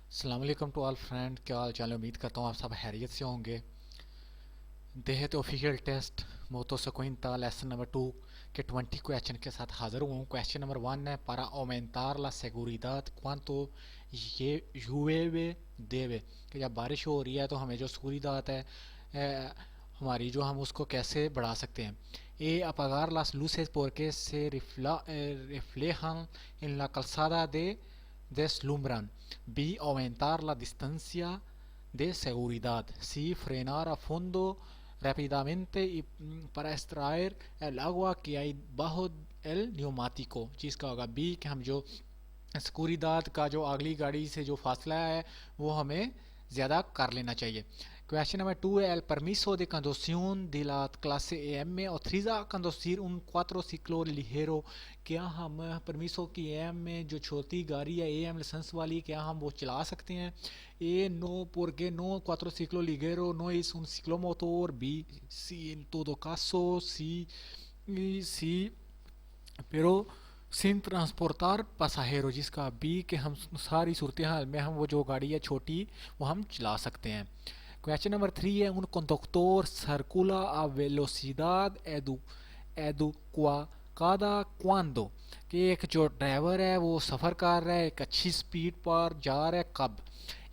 अस्सलाम वालेकुम to all friend, क्या हाल चाल है। उम्मीद करता हूँ आप सब हैरियत से होंगे। देहत ऑफिशियल टेस्ट मोतो सेकुइंता लेसन नंबर 2 के 20 क्वेश्चन के साथ हाजिर हुआ हूँ। क्वेश्चन नंबर 1 है para aumentar la seguridad cuánto ये llueve debe, कि जब बारिश हो रही है तो हमें जो seguridad है हमारी जो हम उसको कैसे बढ़ा सकते हैं। apagar las luces porque se reflejan en la calzada de deslumbran. B. Aumentar la distancia de seguridad. C. Frenar a fondo rápidamente y para extraer el agua que hay bajo el neumático। चीज़ का होगा B कि हम जो सिक्योरिदाद का जो अगली गाड़ी से जो फासला है वो हमें ज़्यादा कर लेना चाहिए। Question number 2 es el permiso de conducción de la clase EM autoriza conducir un cuatriciclo ligero। क्या हम परमिसो की एम में जो छोटी गाड़ी है एम लाइसेंस वाली, क्या हम वो चला सकते हैं? A no porque no cuatriciclo ligero no es un ciclomotor। B sí en todo caso sí sí pero sin transportar pasajero, जिसका बी कि हम सारी सूरत हाल में हम वो जो गाड़ी है छोटी वो हम चला सकते हैं। Question number 3 है un conductor circula a velocidad adecuada cuando, कि एक जो ड्राइवर है वो सफ़र कर रहा है एक अच्छी स्पीड पर जा रहा है कब?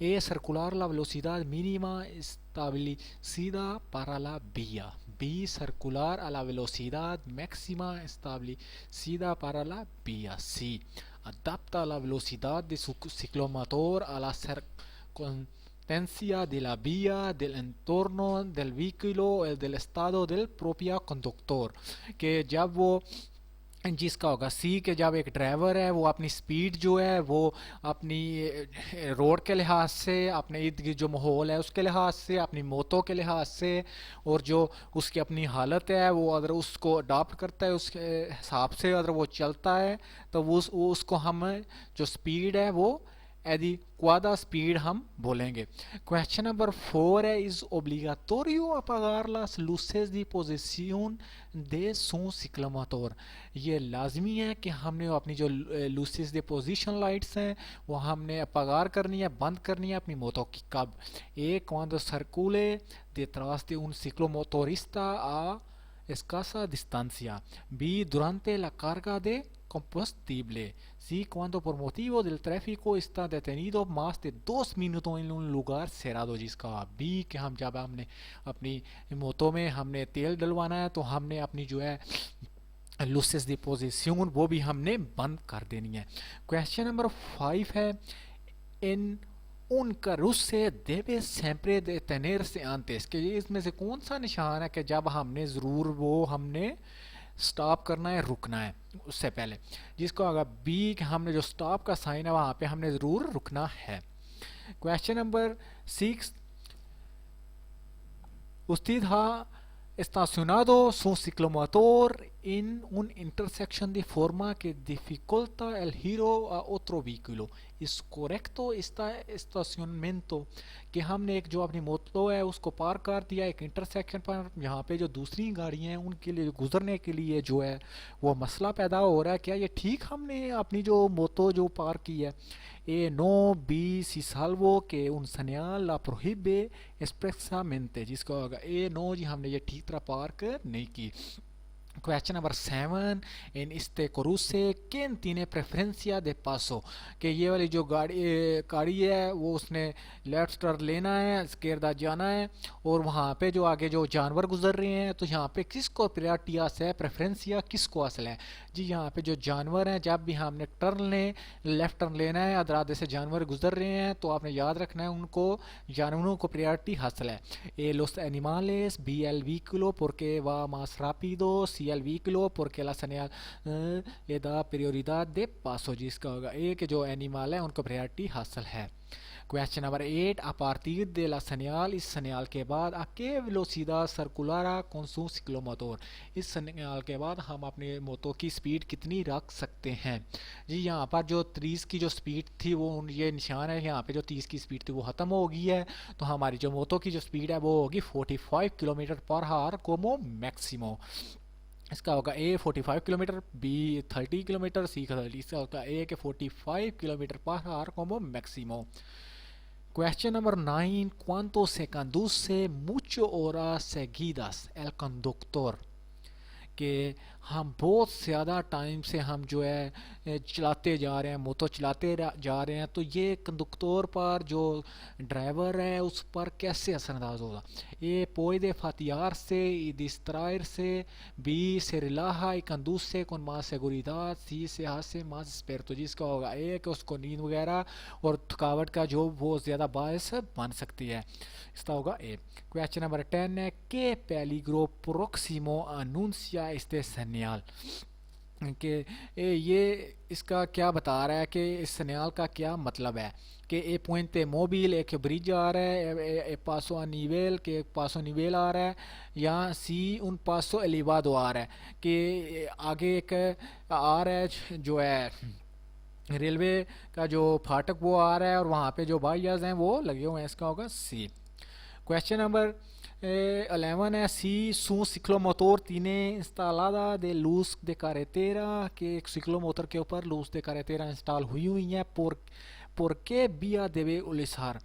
ए circular la velocidad mínima establecida para la vía। B circular a la velocidad máxima establecida para la vía। C adapta la velocidad de su ciclomotor a la circunstancia de la vía, del entorno del vehículo, el del estado del propio conductor। कि जब वो जिसका होगा सी कि जब एक driver है वो अपनी स्पीड जो है वो अपनी रोड के लिहाज से, अपने इर्द गिर्द जो माहौल है उसके लिहाज से, अपनी मौतों के लिहाज से, और जो उसकी अपनी हालत है वो अगर उसको अडॉप्ट करता है उसके हिसाब से अगर वो चलता है तो वो उसको हम जो स्पीड है वो adecuada स्पीड हम बोलेंगे। क्वेश्चन नंबर 4 है is obligatorio apagar las luces de posición de su ciclomotor। ये लाजमी है कि हमने अपनी जो लूसेस de पोजीशन लाइट्स हैं वो हमने अपगार करनी है, बंद करनी है अपनी मोटो की। कब? ए cuando circule detrás de un ciclomotorista a escasa distancia। B durante la carga de combustible। Sí, cuando por motivo del tráfico está detenido más de 2 minutos en un lugar cerrado, जिसका B कि हम जब हमने अपनी मोटो में हमने तेल डलवाना है तो हमने अपनी जो है लूसेस दी पोजीशन वो भी हमने बंद कर देनी है। क्वेश्चन नंबर 5 है इन un carrusel debe siempre detenerse antes, कि इसमें से कौन सा निशान है कि जब हमने ज़रूर वो हमने स्टॉप करना है, रुकना है उससे पहले? जिसको अगर बी कि हमने जो स्टॉप का साइन है वहाँ पे हमने ज़रूर रुकना है। Question number 6 usted ha estacionado su ciclomotor en un intersección de forma que dificulta el giro a otro vehículo। इस correcto está estacionamiento कि हमने एक जो अपनी मोटो है उसको पार कर दिया एक इंटरसेक्शन पर, यहाँ पे जो दूसरी गाड़ियाँ हैं उनके लिए गुजरने के लिए जो है वो मसला पैदा हो रहा है। क्या ये ठीक हमने अपनी जो मोटो जो पार की है? ए नो बी सी साल्वो के उन señal la prohíbe expresamente, जिसका होगा ए नो जी हमने ये ठीक तरह पार कर नहीं की। Question number 7 en este cruce ¿quién tiene preferencia de paso? कि ये वाली जो गाड़ी है वो उसने लेफ्ट टर्न लेना है, izquierda जाना है, और वहाँ पे जो आगे जो जानवर गुजर रहे हैं तो यहाँ पे किसको प्रायोरिटी हासिल है, प्रेफरेंसिया किसको हासिल है? जी यहाँ पे जो जानवर हैं जब भी हमने टर्न लें लेफ्ट टर्न लेना है अदरादे से जानवर गुजर रहे हैं तो आपने याद रखना है उनको जानवरों को प्रायोरिटी हासिल है। ए los animales, B el vehículo porque va más rápido, C el vehículo porque la señal le da prioridad de paso, जिसका होगा ए कि जो एनिमल है उनको प्रायोरिटी हासिल है। Question number 8 a partir de la señal, इस señal के बाद a qué velocidad circulará con su ciclomotor। इस señal के बाद हम अपने मोटो की स्पीड कितनी रख सकते हैं? जी यहाँ पर जो 30 की जो स्पीड थी वो ये निशान है, यहाँ पे जो 30 की स्पीड थी वो ख़त्म हो गई है तो हमारी जो मोटो की जो स्पीड है वो होगी 45 किलोमीटर पर आवर कोमो मैक्सिमो। इसका होगा ए 45 किलोमीटर, बी 30 किलोमीटर, सी का 30। इसका होगा ए के 45 किलोमीटर पर आवर कोमो Maximo. Question number 9. ¿Cuánto se conduce mucho horas seguidas el conductor? कि हम बहुत ज़्यादा टाइम से हम जो है चलाते जा रहे हैं, मोटर चलाते जा रहे हैं, तो ये कंडक्टर पर जो ड्राइवर है उस पर कैसे असरअंदाज होगा? ए puede fatigarse y distraerse, B se relaja y conduce con más seguridad, C se hace más experto। जिसका होगा ए कि उसको नींद वगैरह और थकावट का जो बहुत ज़्यादा बायस बन सकती है। इसका होगा ए। क्वेश्चन नंबर 10 है que peligro próximo anuncia este señal? कि ये इसका क्या बता रहा है कि इस सिग्नल का क्या मतलब है? कि ए पुente móvil एक ब्रिज आ रहा है, पासो a nivel के एक पासो निवेल आ रहा है, या सी उन पासो एलिवादो आ रहा है कि आगे एक आ रहा है जो है रेलवे का जो फाटक वो आ रहा है और वहाँ पे जो बाइयाज हैं वो लगे हुए हैं। इसका होगा सी। Question number 11 है si su ciclomotor tiene instalada de luz de carretera, que ciclomotor के ऊपर luz de carretera इंस्टॉल हुई हुई है, por qué vía debe utilizar?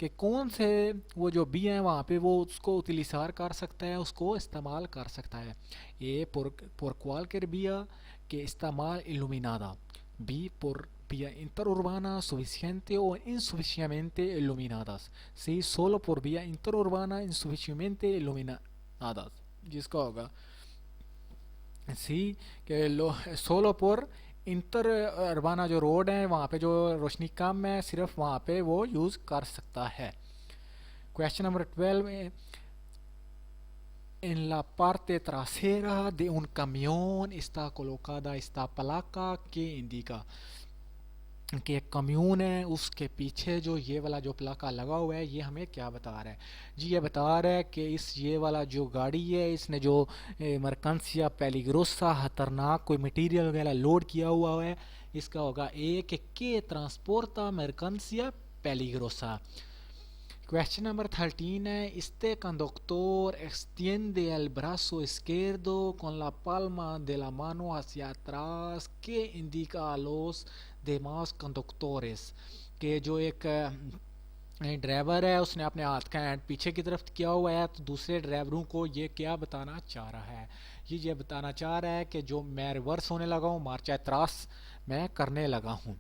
कि कौन से वो जो vía है वहाँ पे वो उसको utilizar कर सकता है, उसको इस्तेमाल कर सकता है। ए por cualquier vía que está mal iluminada, B por vía interurbana suficiente o insuficientemente iluminadas, sí, solo por vía interurbana insuficientemente iluminadas। जिसका होगा सी कि solo por इंटर अरबाना जो रोड है वहाँ पे जो रोशनी कम है सिर्फ वहाँ पे वो यूज़ कर सकता है। Question number 12। En la parte trasera de un camión está colocada esta placa que indica कि एक कम्यून है उसके पीछे जो ये वाला जो प्लाका लगा हुआ है ये हमें क्या बता रहा है? जी ये बता रहा है कि इस ये वाला जो गाड़ी है इसने जो मरकंसिया पेलिग्रोसा खतरनाक कोई मटेरियल वगैरह लोड किया हुआ है। इसका होगा ए que transporta mercancía peligrosa। Question number 13 है este conductor extiende el brazo izquierdo con la palma de la mano hacia atrás que indica a los demás conductores। कि जो एक ड्राइवर है उसने अपने हाथ का हैंड पीछे की तरफ किया हुआ है, तो दूसरे ड्राइवरों को ये क्या बताना चाह रहा है? ये बताना चाह रहा है कि जो मैं रिवर्स होने लगा हूँ मार्चा अट्रास मैं करने लगा हूँ।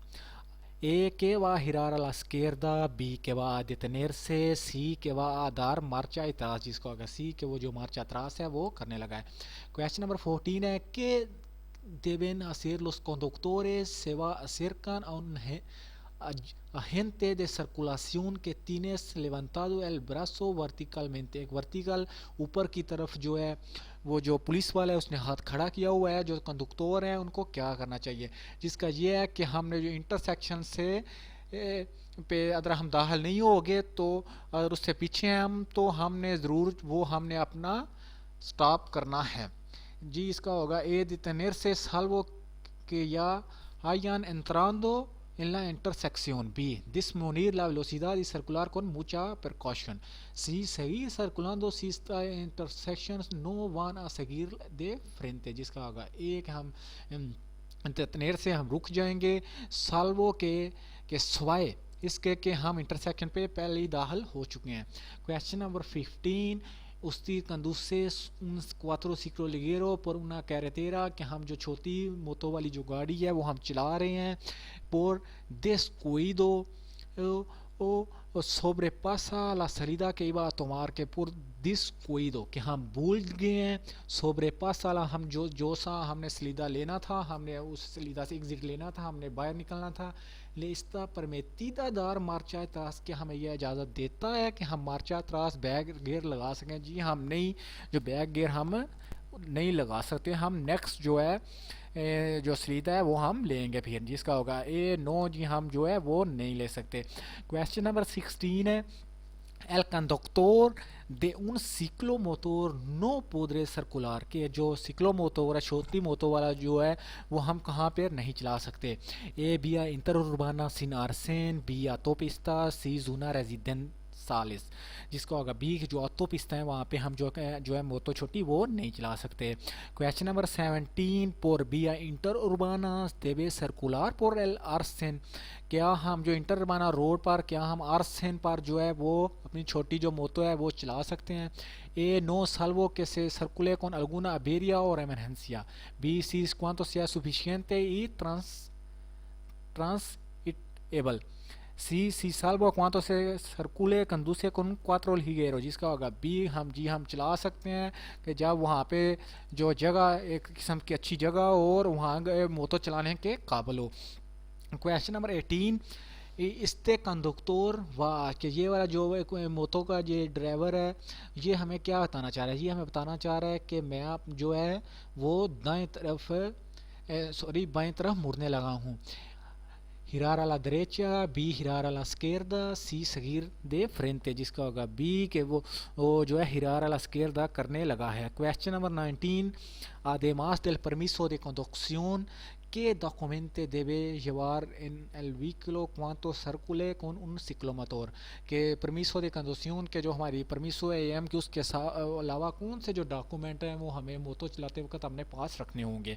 A que va a girar a la izquierda, B que va a detenerse, C que va a dar marcha atrás। जिसको होगा C कि वो जो मार्च atrás है वो करने लगा है। क्वेश्चन नंबर 14 है que deben hacer los conductores se va acercan a un agente de circulación que tienes levantado el brazo verticalmente। एक वर्टिकल ऊपर की तरफ जो है वो जो पुलिस वाला है उसने हाथ खड़ा किया हुआ है, जो कंडक्टर है उनको क्या करना चाहिए? जिसका ये है कि हमने जो इंटरसेक्शन से पे अगर हम दाखिल नहीं होंगे तो अगर उससे पीछे हैं हम तो हमने ज़रूर वो हमने अपना स्टॉप करना है। जी इसका होगा ए detenerse salvo que ya hayan entrado en la intersección, B disminuir la velocidad y circular con mucha precaución, C seguir circulando si esta intersections no van a seguir de frente। जिसका होगा एक हम detener से हम रुक जाएंगे, salvo que स्वाय इसके कि हम इंटरसेक्शन पे पहले ही दाखिल हो चुके हैं। Question number 15 Usted conduce un cuatro ciclo ligero por una carretera कि हम जो छोटी मोटो वाली जो गाड़ी है वो हम चला रहे हैं, por descuido o sobrepasa la salida que iba a tomar, que por descuido कि हम भूल गए हैं, sobrepasa la हम जो सा हमने सलीदा लेना था, हमने उस सलीदा से एग्जिट लेना था, हमने बाहर निकलना था, ले esta permitida dar marcha atrás कि हमें यह इजाज़त देता है कि हम मार्चा अत्रास बैक गियर लगा सकें। जी हम नहीं, जो बैक गियर हम नहीं लगा सकते, हम नेक्स्ट जो है जो सलीदा है वो हम लेंगे फिर। जिसका होगा ए नो, जी हम जो है वो नहीं ले सकते। क्वेश्चन नंबर 16 है El conductor de un ciclomotor no podrá circular, कि जो ciclomotor है छोटी मोटो वाला जो है वो हम कहाँ पर नहीं चला सकते। ए vía interurbana sin arsen, B autopista, C zona residencial सालिस, जिसका होगा बी जो ऑटो पिस्ता है वहाँ पे हम जो है मोतो छोटी वो नहीं चला सकते। Question number 17 por vía interurbanas debe circular por el arsen, क्या हम जो इंटर urbanas रोड पर क्या हम आर्सेन पर जो है वो अपनी छोटी जो मोतो है वो चला सकते हैं। ए नो salvo que se circule con alguna avería o emergencia, B si cuanto sea suficiente y transitable, si salvo cuanto se circule conduce con cuatro ligueros, जिसका होगा बी हम चला सकते हैं कि जब वहाँ पे जो जगह एक किस्म की अच्छी जगह हो और वहाँ मोटर चलाने के काबिल हो। क्वेश्चन नंबर 18 इसते कंडक्टर वाह कि ये वाला जो मोतो का ये ड्राइवर है ये हमें क्या बताना चाह रहा है, ये हमें बताना चाह रहा है कि मैं आप जो है वो दाएं तरफ बाएं तरफ मुड़ने लगा हूँ। हिरार a la derecha, बी हिरार a la izquierda, C seguir de frente, जिसका होगा बी के वो जो है हिरार a la izquierda करने लगा है। Question number 19 además del permiso de conducción, ¿qué documento debe llevar en el vehículo cuando circule con un ciclomotor? que permiso de conducción के जो हमारी permiso AM के उसके अलावा कौन से जो डॉक्यूमेंट हैं वो हमें मोतो चलाते वक्त अपने पास रखने होंगे।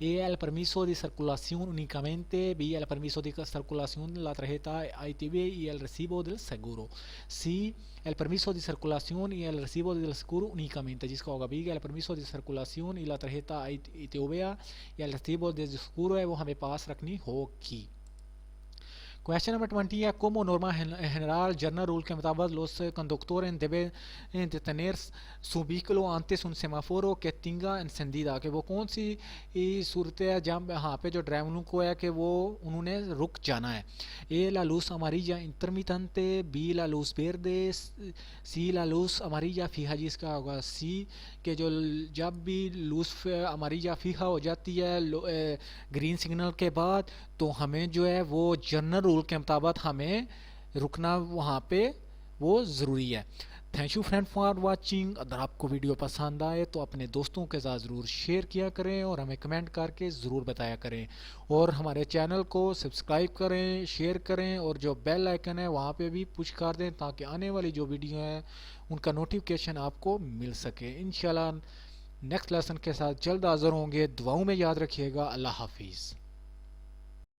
A el permiso de circulación únicamente, B el permiso de circulación, la tarjeta ITV y el recibo del seguro, C el permiso de circulación y el recibo del seguro únicamente, जिसका होगा B el permiso de circulación y la tarjeta ITV y el recibo del seguro है वो हमें पास रखनी होगी। Question number 20 है como norma general general rule के मुताबिक los conductores deben detener su vehículo antes un semáforo que tenga encendida, कि वो कौन सी सूरत है जहाँ यहाँ पे जो ड्राइवरों को है कि वो उन्होंने रुक जाना है। A la luz amarilla intermitente, B la luz verde, C la luz amarilla fija, जिसका होगा सी कि जो जब भी लूज अमारिया फीहा हो जाती है ग्रीन सिग्नल के बाद तो हमें जो है वो जनरल रूल के मुताबिक हमें रुकना वहाँ पे वो ज़रूरी है। Thank you friend for watching. अगर आपको वीडियो पसंद आए तो अपने दोस्तों के साथ ज़रूर शेयर किया करें और हमें कमेंट करके ज़रूर बताया करें और हमारे चैनल को सब्सक्राइब करें, शेयर करें और जो बेल आइकन है वहाँ पे भी पुश कर दें ताकि आने वाली जो वीडियो है उनका नोटिफिकेशन आपको मिल सके। इंशाल्लाह नेक्स्ट लेसन के साथ जल्द हाज़िर होंगे। दुआओं में याद रखिएगा। अल्लाह हाफिज़।